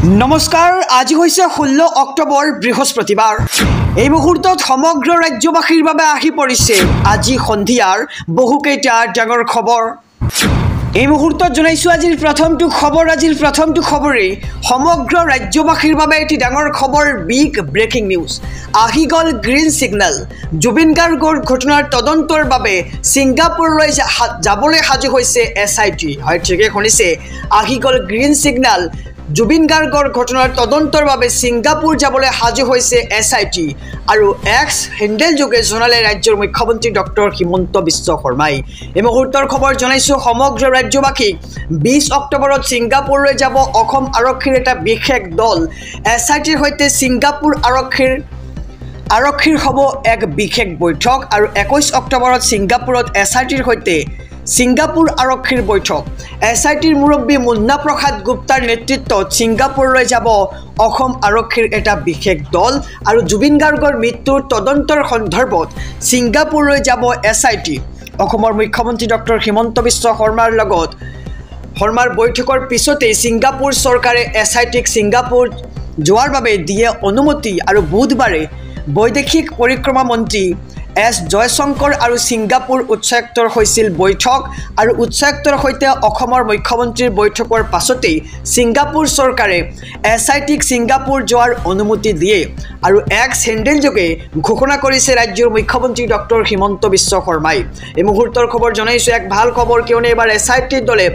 নমস্কাৰ আজি হৈছে 16 অক্টোবৰ বৃহস্পতিবাৰ এই মুহূৰ্তত সমগ্ৰ ৰাজ্যবাসীৰ বাবে আহি পৰিছে আজি সন্ধিয়াৰ বহুকেইটা ডাঙৰ খবৰ এই মুহূৰ্তত জনাইছো আজিৰ প্ৰথমটো খবৰে সমগ্ৰ ৰাজ্যবাসীৰ বাবে এটি ডাঙৰ খবৰ বিগ ব্ৰেকিং নিউজ আহি গল গ্ৰীণ সিগনেল জুবিন গাৰ্গৰ ঘটনাৰ তদন্তৰ বাবে সিংগাপুৰলৈ যাবলৈ সাজু হৈছে এছআইটি হয় ঠিকে শুনিছে আহি গল গ্ৰীণ সিগনেল জুবিন গাৰ্গৰ ঘটনাৰ তদন্তৰ বাবে সিংগাপুৰ যাবলৈ সাজু হৈছে এছআইটি আৰু এক্স হেণ্ডেল যোগে জনালে ৰাজ্যৰ মুখ্যমন্ত্ৰী ডক্টৰ হিমন্ত বিশ্ব শৰ্মাই এই মুহূৰ্তৰ খবৰ জনাইছো সমগ্ৰ ৰাজ্যবাসীক 20 অক্টোবৰত সিংগাপুৰলৈ যাব অসম আৰক্ষীৰ এটা বিশেষ দল এছআইটিৰ সৈতে সিংগাপুৰ আৰক্ষীৰ হ'ব এক বিশেষ বৈঠক আৰু 21 অক্টোবৰত সিংগাপুৰত এছআইটিৰ সৈতে সিংগাপুৰ আৰক্ষীৰ বৈঠক এছআইটিৰ মুৰব্বী মুন্না প্ৰসাদ গুপ্তাৰ নেতৃত্বত সিংগাপুৰলৈ যাব অসম আৰক্ষীৰ এটা বিশেষ দল আৰু জুবিন গাৰ্গৰ মৃত্যুৰ তদন্তৰ সন্দৰ্ভত সিংগাপুৰলৈ যাব এছআইটি অসমৰ মুখ্যমন্ত্ৰী ডক্টৰ হিমন্ত বিশ্ব শৰ্মাৰ বৈঠকৰ পিছতে সিংগাপুৰ চৰকাৰে এছআইটিক সিংগাপুৰ যোৱাৰ বাবে দিয়ে অনুমতি আৰু বুধবাৰে বৈদেশিক পৰিক্ৰমা মন্ত্ৰী এছ জয়শংকৰ আৰু সিংগাপুৰ উচ্চায়ুক্তৰ হৈছিল বৈঠক আৰু উচ্চায়ুক্তৰ সৈতে অসমৰ মুখ্যমন্ত্ৰীৰ বৈঠকৰ পাছতেই সিংগাপুৰ চৰকাৰে এছআইটিক সিংগাপুৰ যোৱাৰ অনুমতি দিয়ে আৰু এক্স হেণ্ডেল যোগে ঘোষণা কৰিছে ৰাজ্যৰ মুখ্যমন্ত্ৰী ডক্টৰ হিমন্ত বিশ্ব শৰ্মাই এই মুহূৰ্তৰ খবৰ জনাইছো এক ভাল খবৰ কিয়নো এবাৰ এছআইটিৰ দলে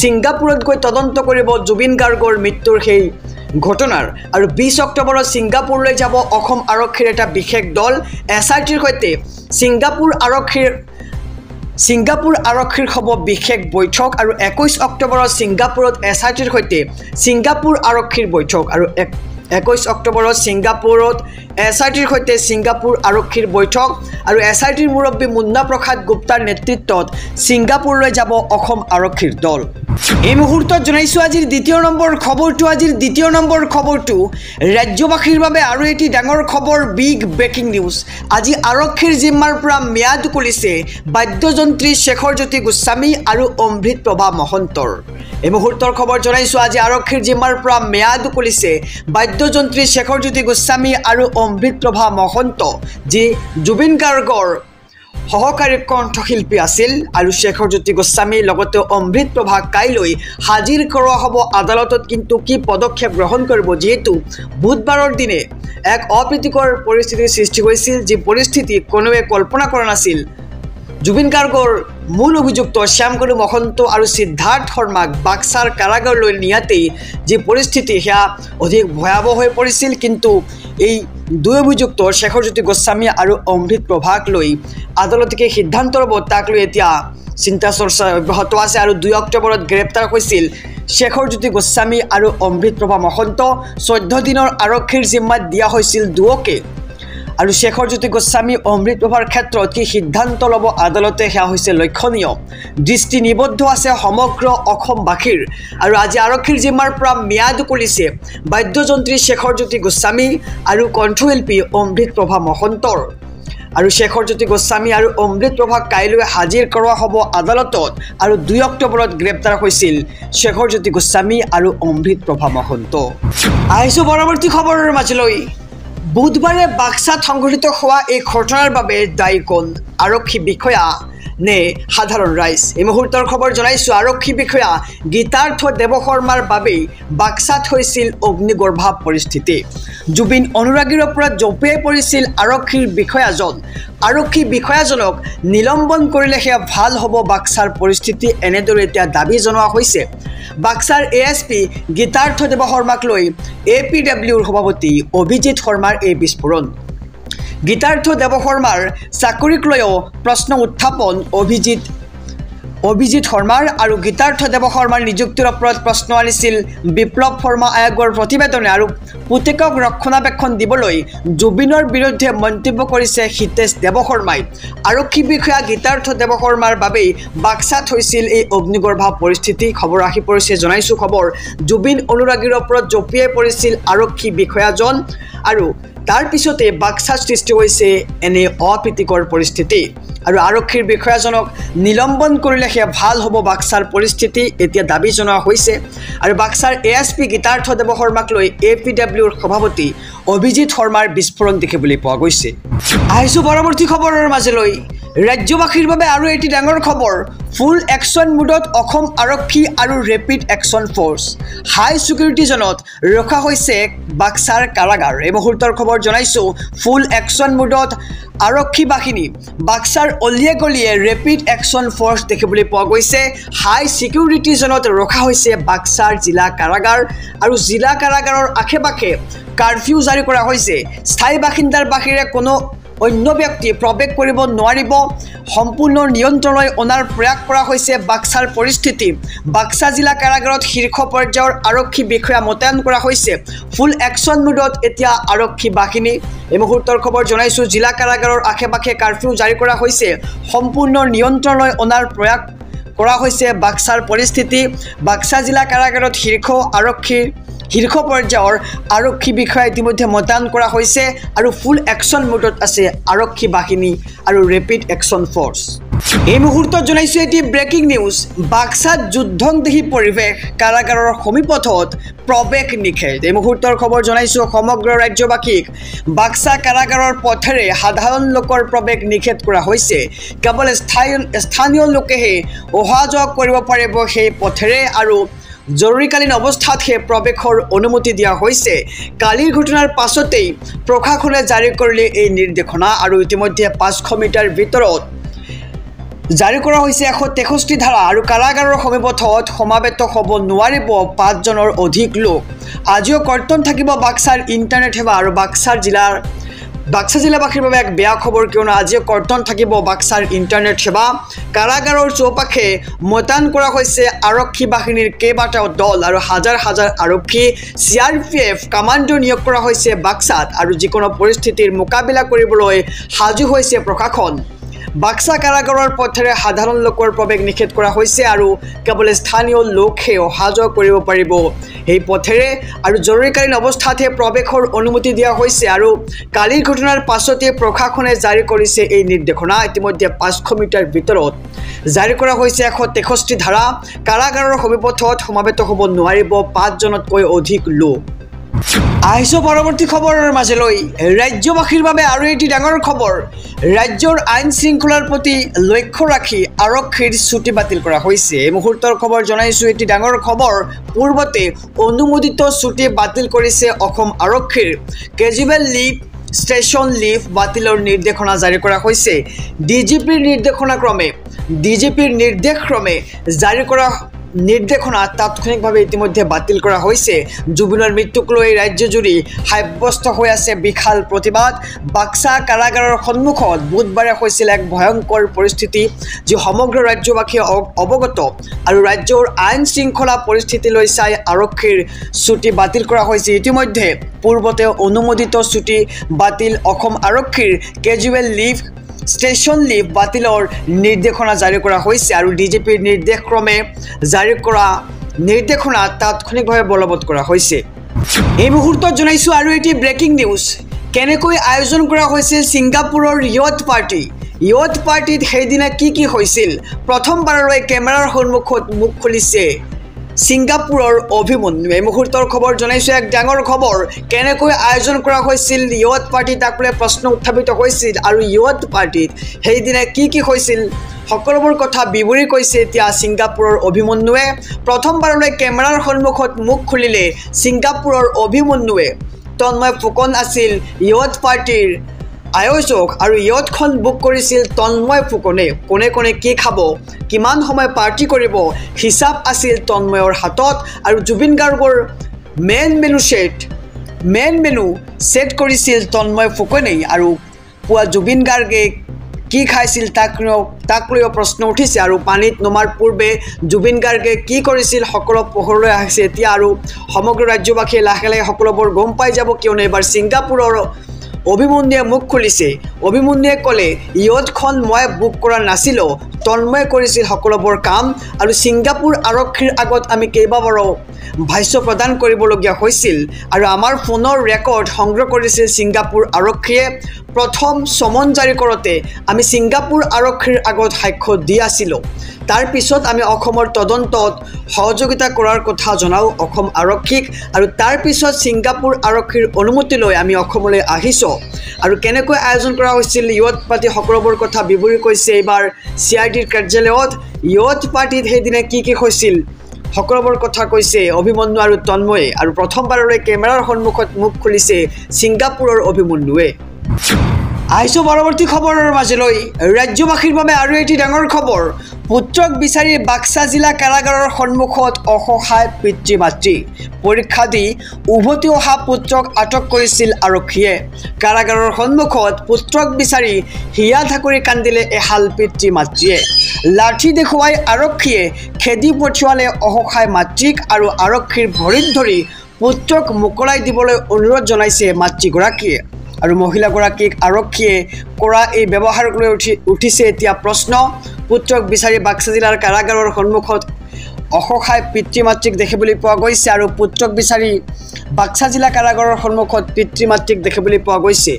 সিংগাপুৰত গৈ তদন্ত কৰিব জুবিন গাৰ্গৰ মৃত্যুৰ সেই ঘটনাৰ আৰু 20 অক্টোবৰত সিংগাপুৰলৈ যাব অসম আৰক্ষীৰ এটা বিশেষ দল এছআইটিৰ সৈতে সিংগাপুৰ আৰক্ষীৰ হ'ব বিশেষ বৈঠক আৰু 21 অক্টোবৰত সিংগাপুৰত এছআইটিৰ সৈতে সিংগাপুৰ আৰক্ষীৰ বৈঠক আৰু 21 অক্টোবৰত সিংগাপুৰত এছআইটিৰ সৈতে সিংগাপুৰ আৰক্ষীৰ বৈঠক আৰু এছআইটিৰ মুৰব্বী মুন্না প্ৰসাদ গুপ্তাৰ নেতৃত্বত সিংগাপুৰলৈ যাব অসম আৰক্ষীৰ দল এই মুহূৰ্তত জনাইছো আজিৰ দ্বিতীয় নম্বৰ খবৰটো ৰাজ্যবাসীৰ বাবে আৰু এটি ডাঙৰ খবৰ বিগ ব্ৰেকিং নিউজ আজি আৰক্ষীৰ জিম্মাৰ পৰা ম্যাদ খুলিছে বাদ্যযন্ত্ৰী শেখৰজ্যোতি গোস্বামী আৰু অমৃত প্ৰভা মহন্তৰ এই মুহূৰ্তৰ খবৰ জনাইছো আজি আৰক্ষীৰ জিম্মাৰ পৰা ম্যাদ খুলিছে বাদ্যযন্ত্ৰী শেখৰজ্যোতি গোস্বামী আৰু অমৃত প্ৰভা মহন্ত যি জুবিন গাৰ্গৰ সহকাৰী কণ্ঠশিল্পী আছিল আৰু শেখৰজ্যোতি গোস্বামী লগতে অমৃত প্ৰভা কাইলৈ হাজিৰ কৰোৱা হ'ব আদালতত কিন্তু কি পদক্ষেপ গ্ৰহণ কৰিব যেহেতু বুধবাৰৰ দিনে এক অপ্ৰীতিকৰ পৰিস্থিতিৰ সৃষ্টি হৈছিল যি পৰিস্থিতি কোনোৱে কল্পনা কৰা নাছিল জুবিন গাৰ্গৰ মূল অভিযুক্ত শ্যামকলু মহন্ত আৰু সিদ্ধাৰ্থ শৰ্মাক বাক্সাৰ কাৰাগাৰলৈ নিয়াতেই যি পৰিস্থিতি সেয়া অধিক ভয়াৱহ হৈ পৰিছিল কিন্তু এই দুই অভিযুক্ত শেখৰজ্যোতি গোস্বামী আৰু অমৃত প্ৰভাক লৈ আদালতে সিদ্ধান্ত ল'ব তাক লৈ এতিয়া চিন্তা চৰ্চা অব্যাহত আছে আৰু 2 অক্টোবৰত গ্ৰেপ্তাৰ হৈছিল শেখৰজ্যোতি গোস্বামী আৰু অমৃত প্ৰভা মহন্ত 14 দিনৰ আৰক্ষীৰ জিম্মাত দিয়া হৈছিল দুয়োকে আৰু শেখৰজ্যোতি গোস্বামী অমৃত প্ৰভাৰ ক্ষেত্ৰত কি সিদ্ধান্ত ল'ব আদালতে সেয়া হৈছে লক্ষণীয় দৃষ্টি নিবদ্ধ আছে সমগ্ৰ অসমবাসীৰ আৰু আজি আৰক্ষীৰ জিম্মাৰ পৰা ম্যাদ খুলিছে বাদ্যযন্ত্ৰী শেখৰজ্যোতি গোস্বামী আৰু কণ্ঠশিল্পী অমৃত প্ৰভা মহন্তৰ আৰু শেখৰজ্যোতি গোস্বামী আৰু অমৃত প্ৰভাক কাইলৈ হাজিৰ কৰোৱা হ'ব আদালতত আৰু 2 অক্টোবৰত গ্ৰেপ্তাৰ হৈছিল শেখৰজ্যোতি গোস্বামী আৰু অমৃত প্ৰভা মহন্ত আহিছো পৰৱৰ্তী খবৰৰ মাজলৈ বুধবাৰে বাক্সাত সংঘটিত হোৱা এই ঘটনাৰ বাবে দায়ী কোন আৰক্ষী বিষয়া নে সাধাৰণ ৰাইজ এই মুহূৰ্তৰ খবৰ জনাইছো আৰক্ষী বিষয়া গীতাৰ্থ দেৱশৰ্মাৰ বাবে বাক্সাত হৈছিল অগ্নিগৰ্ভা পৰিস্থিতি জুবিন অনুৰাগীৰ ওপৰত জঁপিয়াই পৰিছিল আৰক্ষী বিষয়াজনক নিলম্বন কৰিলে সেয়া ভাল হ'ব বাক্সাৰ পৰিস্থিতি এনেদৰে এতিয়া দাবী জনোৱা হৈছে বাক্সাৰ এএছপি গীতাৰ্থ দেৱশৰ্মাক লৈ APWৰ সভাপতি অভিজিত শৰ্মাৰ এই বিস্ফোৰণ গীতাৰ্থ দেৱশৰ্মাৰ চাকৰিক লৈও প্ৰশ্ন উত্থাপন অভিজিত শৰ্মাৰ আৰু গীতাৰ্থ দেৱশৰ্মাৰ নিযুক্তিৰ ওপৰত প্ৰশ্ন আনিছিল বিপ্লৱ শৰ্মা আয়োগৰ প্ৰতিবেদনে আৰু পুতেকক ৰক্ষণাবেক্ষণ দিবলৈ জুবিনৰ বিৰুদ্ধে মন্তব্য কৰিছে হিতেশ দেৱশৰ্মাই আৰক্ষী বিষয়া গীতাৰ্থ দেৱশৰ্মাৰ বাবেই বাক্সাত হৈছিল এই অগ্নিগৰ্ভা পৰিস্থিতি খবৰ আহি পৰিছে জনাইছো খবৰ জুবিন অনুৰাগীৰ ওপৰত জঁপিয়াই পৰিছিল আৰক্ষী বিষয়াজন আৰু তাৰ পিছতে বাক্সাত সৃষ্টি হৈছে এনে অপ্ৰীতিকৰ পৰিস্থিতি আৰু আৰক্ষীৰ বিষয়াজনক নিলম্বন কৰিলেহে ভাল হ'ব বাক্সাৰ পৰিস্থিতি এতিয়া দাবী জনোৱা হৈছে আৰু বাক্সাৰ এএছপি গীতাৰ্থ দেৱ শৰ্মাক লৈ এপিডব্লিউৰ সভাপতি অভিজিৎ শৰ্মাৰ বিস্ফোৰণ দেখিবলৈ পোৱা গৈছে আহিছো পৰৱৰ্তী খবৰৰ মাজলৈ ৰাজ্যবাসীৰ বাবে আৰু এটি ডাঙৰ খবৰ ফুল একশ্যন মুডত অসম আৰক্ষী আৰু ৰেপিড একশ্যন ফ'ৰ্চ হাই ছিকিউৰিটি জোনত ৰখা হৈছে বাক্সাৰ কাৰাগাৰ এই মুহূৰ্তৰ খবৰ জনাইছোঁ ফুল একশ্যন মুডত আৰক্ষী বাহিনী বাক্সাৰ অলিয়ে গলিয়ে ৰেপিড একশ্যন ফ'ৰ্চ দেখিবলৈ পোৱা গৈছে হাই ছিকিউৰিটি জোনত ৰখা হৈছে বাক্সাৰ জিলা কাৰাগাৰ আৰু জিলা কাৰাগাৰৰ আশে পাশে কাৰফিউ জাৰি কৰা হৈছে স্থায়ী বাসিন্দাৰ বাহিৰে কোনো অন্য ব্যক্তি প্ৰৱেশ কৰিব নোৱাৰিব সম্পূৰ্ণ নিয়ন্ত্ৰণলৈ অনাৰ প্ৰয়াস কৰা হৈছে বাক্সাৰ পৰিস্থিতি বাক্সা জিলা কাৰাগাৰত শীৰ্ষ পৰ্যায়ৰ আৰক্ষী বিষয়া মোতায়েন কৰা হৈছে ফুল একশ্যন মুডত এতিয়া আৰক্ষী বাহিনী এই মুহূৰ্তৰ খবৰ জনাইছোঁ জিলা কাৰাগাৰৰ আশে পাশে কাৰফিউ জাৰি কৰা হৈছে সম্পূৰ্ণ নিয়ন্ত্ৰণলৈ অনাৰ প্ৰয়াস কৰা হৈছে বাক্সাৰ পৰিস্থিতি বাক্সা জিলা কাৰাগাৰত শীৰ্ষ পৰ্যায়ৰ আৰক্ষী বিষয়া ইতিমধ্যে মোতায়েন কৰা হৈছে আৰু ফুল একশ্যন মুডত আছে আৰক্ষী বাহিনী আৰু ৰেপিড একশ্যন ফ'ৰ্চ এই মুহূৰ্তত জনাইছোঁ এটি ব্ৰেকিং নিউজ বাক্সাত যুদ্ধংদেহী পৰিৱেশ কাৰাগাৰৰ সমীপথত প্ৰৱেশ নিষেধ এই মুহূৰ্তৰ খবৰ জনাইছোঁ সমগ্ৰ ৰাজ্যবাসীক বাক্সা কাৰাগাৰৰ পথেৰে সাধাৰণ লোকৰ প্ৰৱেশ নিষেধ কৰা হৈছে কেৱল স্থানীয় লোকেহে অহা যোৱা কৰিব পাৰিব সেই পথেৰে আৰু জৰুৰীকালীন অৱস্থাত হে প্ৰৱেশৰ অনুমতি দিয়া হৈছে কালিৰ ঘটনাৰ পাছতেই প্ৰশাসনে জাৰি কৰিলে এই নিৰ্দেশনা আৰু ইতিমধ্যে 500 মিটাৰ ভিতৰত জাৰি কৰা হৈছে 163 ধাৰা আৰু কাৰাগাৰৰ সমীপথত সমাবেত হ'ব নোৱাৰিব 5 জনৰ অধিক লোক আজিও কৰ্তন থাকিব বাক্সাৰ ইণ্টাৰনেট সেৱা আৰু বাক্সা জিলাবাসীৰ বাবে এক বেয়া খবৰ কিয়নো আজিও কৰ্তন থাকিব বাক্সাৰ ইণ্টাৰনেট সেৱা কাৰাগাৰৰ চৌপাশে মোতায়েন কৰা হৈছে আৰক্ষী বাহিনীৰ কেইবাটাও দল আৰু হাজাৰ হাজাৰ আৰক্ষী CRPF কামাণ্ডো নিয়োগ কৰা হৈছে বাক্সাত আৰু যিকোনো পৰিস্থিতিৰ মোকাবিলা কৰিবলৈ সাজু হৈছে প্ৰশাসন বাক্সা কাৰাগাৰৰ পথেৰে সাধাৰণ লোকৰ প্ৰৱেশ নিষেধ কৰা হৈছে আৰু কেৱল স্থানীয় লোকহে অহা যোৱা কৰিব পাৰিব এই পথেৰে আৰু জৰুৰীকালীন অৱস্থাতহে প্ৰৱেশৰ অনুমতি দিয়া হৈছে আৰু কালিৰ ঘটনাৰ পাছতে প্ৰশাসনে জাৰি কৰিছে এই নিৰ্দেশনা ইতিমধ্যে 500 মিটাৰ ভিতৰত জাৰি কৰা হৈছে 163 ধাৰা কাৰাগাৰৰ সমীপথত সমাবেত হ'ব নোৱাৰিব 5 জনতকৈ অধিক লোক আহিছো পৰৱৰ্তী খবৰৰ মাজলৈ ৰাজ্যবাসীৰ বাবে আৰু এটি ডাঙৰ খবৰ ৰাজ্যৰ আইন শৃংখলাৰ প্ৰতি লক্ষ্য ৰাখি আৰক্ষীৰ ছুটি বাতিল কৰা হৈছে এই মুহূৰ্তৰ খবৰ জনাইছোঁ এটি ডাঙৰ খবৰ পূৰ্বতে অনুমোদিত ছুটি বাতিল কৰিছে অসম আৰক্ষীৰ কেজুৱেল লিভ ষ্টেচন লিভ বাতিলৰ নিৰ্দেশনা জাৰি কৰা হৈছে ডিজিপিৰ নিৰ্দেশক্ৰমে জাৰি কৰা নিৰ্দেশনা তাৎক্ষণিকভাৱে ইতিমধ্যে বাতিল কৰা হৈছে জুবিনৰ মৃত্যুক লৈ ৰাজ্যজুৰি সাব্যস্ত হৈ আছে বিশাল প্ৰতিবাদ বাক্সা কাৰাগাৰৰ সন্মুখত বুধবাৰে হৈছিল এক ভয়ংকৰ পৰিস্থিতি যি সমগ্ৰ ৰাজ্যবাসী অৱগত আৰু ৰাজ্যৰ আইন শৃংখলা পৰিস্থিতিলৈ চাই আৰক্ষীৰ ছুটি বাতিল কৰা হৈছে ইতিমধ্যে পূৰ্বতে অনুমোদিত ছুটি বাতিল অসম আৰক্ষীৰ কেজুৱেল লিভ ষ্টেচন লিভ বাতিলৰ নিৰ্দেশনা জাৰি কৰা হৈছে আৰু ডিজিপিৰ নিৰ্দেশক্ৰমে জাৰি কৰা নিৰ্দেশনা তাৎক্ষণিকভাৱে বলবৎ কৰা হৈছে এই মুহূৰ্তত জনাইছোঁ আৰু এটি ব্ৰেকিং নিউজ কেনেকৈ আয়োজন কৰা হৈছিল ছিংগাপুৰৰ ইয়থ পাৰ্টিত সেইদিনা কি হৈছিল প্ৰথমবাৰলৈ কেমেৰাৰ সন্মুখত মুখ খুলিছে ছিংগাপুৰৰ অভিমন্যু এই মুহূৰ্তৰ খবৰ জনাইছোঁ এক ডাঙৰ খবৰ কেনেকৈ আয়োজন কৰা হৈছিল ইয়থ পাৰ্টি তাক লৈ প্ৰশ্ন উত্থাপিত হৈছিল আৰু ইয়থ পাৰ্টিত সেইদিনা কি হৈছিল সকলোবোৰ কথা বিৱৰি কৈছে এতিয়া ছিংগাপুৰৰ অভিমন্যুৱে প্ৰথমবাৰলৈ কেমেৰাৰ সন্মুখত মুখ খুলিলে ছিংগাপুৰৰ অভিমন্যুৱে তন্ময় ফুকন আছিল ইয়থ পাৰ্টিৰ আয়োজক আৰু ইয়থখন বুক কৰিছিল তন্ময় ফুকনে কোনে কি খাব কিমান সময় পাৰ্টি কৰিব হিচাপ আছিল তন্ময়ৰ হাতত আৰু জুবিন গাৰ্গৰ মেইন মেনু সেট কৰিছিল তন্ময় ফুকনে আৰু পুৱা জুবিন গাৰ্গে কি খাইছিল তাক লৈ প্ৰশ্ন উঠিছে আৰু পানীত নমাৰ পূৰ্বে জুবিন গাৰ্গে কি কৰিছিল সকলো পোহৰলৈ আহিছে এতিয়া আৰু সমগ্ৰ ৰাজ্যবাসীয়ে লাহে লাহে সকলোবোৰ গম পাই যাব কিয়নো এবাৰ ছিংগাপুৰৰ অভিমন্যুৱে মুখ খুলিছে অভিমন্যুৱে ক'লে ইয়তখন মই বুক কৰা নাছিলোঁ তন্ময়ে কৰিছিল সকলোবোৰ কাম আৰু ছিংগাপুৰ আৰক্ষীৰ আগত আমি কেইবাবাৰো ভাষ্য প্ৰদান কৰিবলগীয়া হৈছিল আৰু আমাৰ ফোনৰ ৰেকৰ্ড সংগ্ৰহ কৰিছিল ছিংগাপুৰ আৰক্ষীয়ে প্ৰথম সমন জাৰি কৰোঁতে আমি ছিংগাপুৰ আৰক্ষীৰ আগত সাক্ষ্য দি আছিলোঁ তাৰ পিছত আমি অসমৰ তদন্তত সহযোগিতা কৰাৰ কথা জনাওঁ অসম আৰক্ষীক আৰু তাৰ পিছত ছিংগাপুৰ আৰক্ষীৰ অনুমতি লৈ আমি অসমলৈ আহিছোঁ আৰু কেনেকৈ আয়োজন কৰা হৈছিল ইয়ত পাৰ্টি সকলোবোৰ কথা বিৱৰি কৈছে এইবাৰ CIDৰ কাৰ্যালয়ত ইয়ত পাৰ্টিত সেইদিনা কি হৈছিল সকলোবোৰ কথা কৈছে অভিমন্যু আৰু তন্ময়ে আৰু প্ৰথমবাৰলৈ কেমেৰাৰ সন্মুখত মুখ খুলিছে ছিংগাপুৰৰ অভিমন্যুৱে আহিছো পৰৱৰ্তী খবৰৰ মাজলৈ ৰাজ্যবাসীৰ বাবে আৰু এটি ডাঙৰ খবৰ পুত্ৰক বিচাৰি বাক্সা জিলা কাৰাগাৰৰ সন্মুখত অসহায় পিতৃ মাতৃ পৰীক্ষা দি উভতি অহা পুত্ৰক আটক কৰিছিল আৰক্ষীয়ে কাৰাগাৰৰ সন্মুখত পুত্ৰক বিচাৰি হিয়া ধাকৰি কান্দিলে এহাল পিতৃ মাতৃয়ে লাঠি দেখুৱাই আৰক্ষীয়ে খেদি পঠিয়ালে অসহায় মাতৃক আৰু আৰক্ষীৰ ভৰিত ধৰি পুত্ৰক মোকলাই দিবলৈ অনুৰোধ জনাইছে মাতৃগৰাকীয়ে আৰু মহিলাগৰাকীক আৰক্ষীয়ে কৰা এই ব্যৱহাৰক লৈ উঠিছে এতিয়া প্ৰশ্ন পুত্ৰক বিচাৰি বাক্সা জিলাৰ কাৰাগাৰৰ সন্মুখত অসহায় পিতৃ মাতৃক দেখিবলৈ পোৱা গৈছে আৰু পুত্ৰক বিচাৰি বাক্সা জিলা কাৰাগাৰৰ সন্মুখত পিতৃ মাতৃক দেখিবলৈ পোৱা গৈছে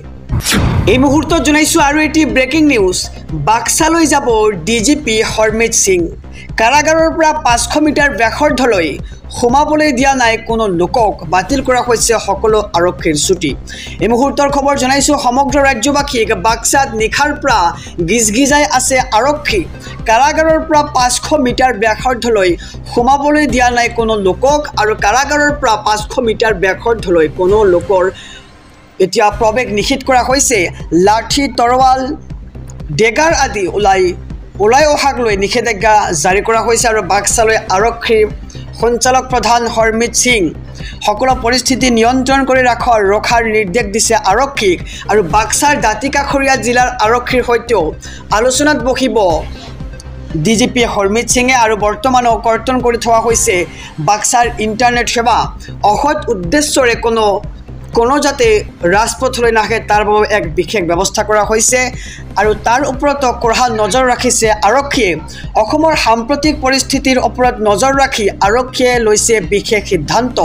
এই মুহূৰ্তত জনাইছো আৰু এটি ব্ৰেকিং নিউজ বাক্সালৈ যাব DGP হৰমিত সিং কাৰাগাৰৰ পৰা 500 মিটাৰ ব্যাসাৰ্ধলৈ সোমাবলৈ দিয়া নাই কোনো লোকক বাতিল কৰা হৈছে সকলো আৰক্ষীৰ ছুটি এই মুহূৰ্তৰ খবৰ জনাইছো সমগ্ৰ ৰাজ্যবাসীক বাক্সাত নিখাৰ পৰা গিজগিজাই আছে আৰক্ষী কাৰাগাৰৰ পৰা 500 মিটাৰ ব্যাসাৰ্ধলৈ সোমাবলৈ দিয়া নাই কোনো লোকক আৰু কাৰাগাৰৰ পৰা 500 মিটাৰ ব্যাসাৰ্ধলৈ কোনো লোকৰ এতিয়া প্ৰৱেশ নিষিদ্ধ কৰা হৈছে লাঠি তৰৱাল ডেগাৰ আদি ওলাই অহাক লৈ নিষেধাজ্ঞা জাৰি কৰা হৈছে আৰু বাক্সালৈ আৰক্ষীৰ সঞ্চালক প্ৰধান হৰমিত সিং সকলো পৰিস্থিতি নিয়ন্ত্ৰণ কৰি ৰখাৰ নিৰ্দেশ দিছে আৰক্ষীক আৰু বাক্সাৰ দাঁতিকাষৰীয়া জিলাৰ আৰক্ষীৰ সৈতেও আলোচনাত বহিব DGP হৰমিত সিঙে আৰু বৰ্তমানো কৰ্তন কৰি থোৱা হৈছে বাক্সাৰ ইণ্টাৰনেট সেৱা অসৎ উদ্দেশ্যৰে কোনো যাতে ৰাজপথলৈ নাহে তাৰ বাবে এক বিশেষ ব্যৱস্থা কৰা হৈছে আৰু তাৰ ওপৰত কড়া নজৰ ৰাখিছে আৰক্ষীয়ে অসমৰ সাম্প্ৰতিক পৰিস্থিতিৰ ওপৰত নজৰ ৰাখি আৰক্ষীয়ে লৈছে বিশেষ সিদ্ধান্ত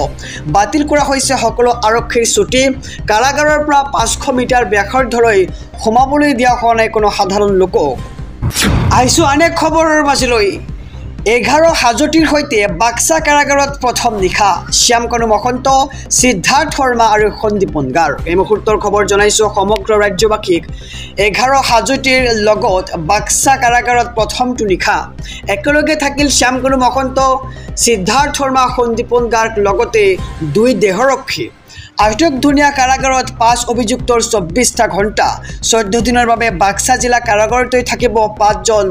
বাতিল কৰা হৈছে সকলো আৰক্ষীৰ ছুটি কাৰাগাৰৰ পৰা 500 মিটাৰ ব্যাসাৰ্ধলৈ সোমাবলৈ দিয়া হোৱা নাই কোনো সাধাৰণ লোকক আহিছো অনেক খবৰৰ মাজলৈ 11 হাজতিৰ সৈতে বাক্সা কাৰাগাৰত প্ৰথম নিশা শ্যামকানু মহন্ত সিদ্ধাৰ্থ শৰ্মা আৰু সন্দীপন গাৰ এই মুহূৰ্তৰ খবৰ জনাইছো সমগ্ৰ ৰাজ্যবাসীক 11 হাজতিৰ লগত বাক্সা কাৰাগাৰত প্ৰথমটো নিশা একেলগে থাকিল শ্যামকানু মহন্ত সিদ্ধাৰ্থ শৰ্মা সন্দীপন গাৰ লগতে দুই দেহৰক্ষী আটক ধুনীয়া কাৰাগাৰত 5 অভিযুক্তৰ 24টা ঘণ্টা 14 দিনৰ বাবে বাক্সা জিলা কাৰাগাৰতে থাকিব 5জন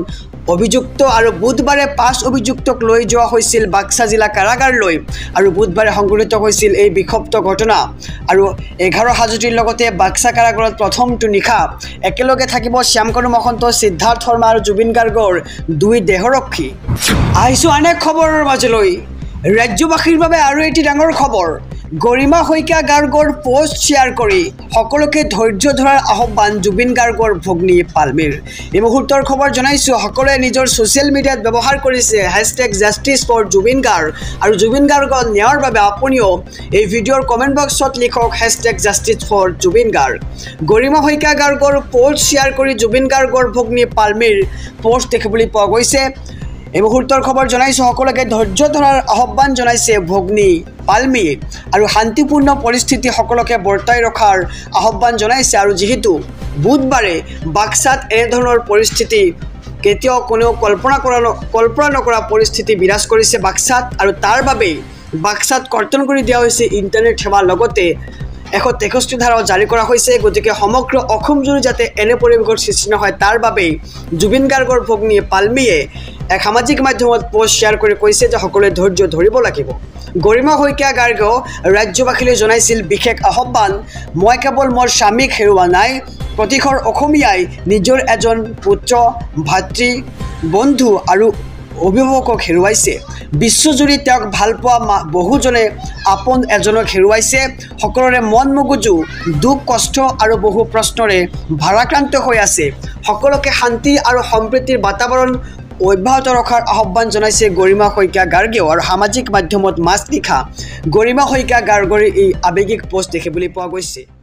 অভিযুক্ত আৰু বুধবাৰে 5 অভিযুক্তক লৈ যোৱা হৈছিল বাক্সা জিলা কাৰাগাৰলৈ আৰু বুধবাৰে সংঘটিত হৈছিল এই বিক্ষিপ্ত ঘটনা আৰু 11 হাজতিৰ লগতে বাক্সা কাৰাগাৰত প্ৰথমটো নিশা একেলগে থাকিব শ্যামকানু মহন্ত সিদ্ধাৰ্থ শৰ্মা আৰু জুবিন গাৰ্গৰ দুই দেহৰক্ষী আহিছো অনেক খবৰৰ মাজলৈ ৰাজ্যবাসীৰ বাবে আৰু এটি ডাঙৰ খবৰ গৰিমা শইকীয়া গাৰ্গৰ পোষ্ট শ্বেয়াৰ কৰি সকলোকে ধৈৰ্য ধৰাৰ আহ্বান জুবিন গাৰ্গৰ ভগ্নী পালমিৰ এই মুহূৰ্তৰ খবৰ জনাইছো সকলোৱে নিজৰ ছ'চিয়েল মিডিয়াত ব্যৱহাৰ কৰিছে #justice4jubin garg আৰু জুবিন গাৰ্গৰ ন্যায়ৰ বাবে আপুনিও এই ভিডিঅ'ৰ কমেণ্ট বক্সত লিখক #justice4jubin garg গৰিমা শইকীয়া গাৰ্গৰ পোষ্ট শ্বেয়াৰ কৰি জুবিন গাৰ্গৰ ভগ্নী পালমিৰ পোষ্ট দেখিবলৈ পোৱা গৈছে এই মুহূৰ্তৰ খবৰ জনাইছো সকলোকে ধৈৰ্য ধৰাৰ আহ্বান জনাইছে ভগ্নী পালমি আৰু শান্তিপূৰ্ণ পৰিস্থিতি সকলোকে বৰ্তাই ৰখাৰ আহ্বান জনাইছে আৰু যেহেতু বুধবাৰে বাক্সাত এনেধৰণৰ পৰিস্থিতি কেতিয়াও কোনেও কল্পনা নকৰা পৰিস্থিতি বিৰাজ কৰিছে বাক্সাত আৰু তাৰ বাবে বাক্সাত কৰ্তন কৰি দিয়া হৈছে ইণ্টাৰনেট সেৱা লগতে 163 ধাৰা জাৰি কৰা হৈছে গতিকে সমগ্ৰ অসম জুৰি যাতে এনে পৰিৱেশৰ সৃষ্টি নহয় তাৰ বাবে জুবিন গাৰ্গৰ ভগ্নী পালমিয়ে এক সামাজিক মাধ্যমত পোষ্ট শ্বেয়াৰ কৰি কৈছে যে সকলোৱে ধৈৰ্য ধৰিব লাগিব গৰিমা শইকীয়া গাৰ্গেও ৰাজ্যবাসীলৈ জনাইছিল বিশেষ আহ্বান মই কেৱল মোৰ স্বামীক হেৰুৱা নাই প্ৰতিঘৰ অসমীয়াই নিজৰ এজন পুত্ৰ ভাতৃ বন্ধু আৰু অভিভাৱকক হেৰুৱাইছে বিশ্বজুৰি তেওঁক ভাল পোৱা বহুজনে আপোন এজনক হেৰুৱাইছে সকলোৰে মন মগজু দুখ কষ্ট আৰু বহু প্ৰশ্নৰে ভাৰাক্ৰান্ত হৈ আছে সকলোকে শান্তি আৰু সম্প্ৰীতিৰ বাতাবৰণ অব্যাহত ৰখাৰ আহ্বান জনাইছে গৰিমা শইকীয়া গাৰ্গেও আৰু সামাজিক মাধ্যমত মাছ লিখা গৰিমা শইকীয়া গাৰ্গৰ এই আৱেগিক পোষ্ট দেখিবলৈ পোৱা গৈছে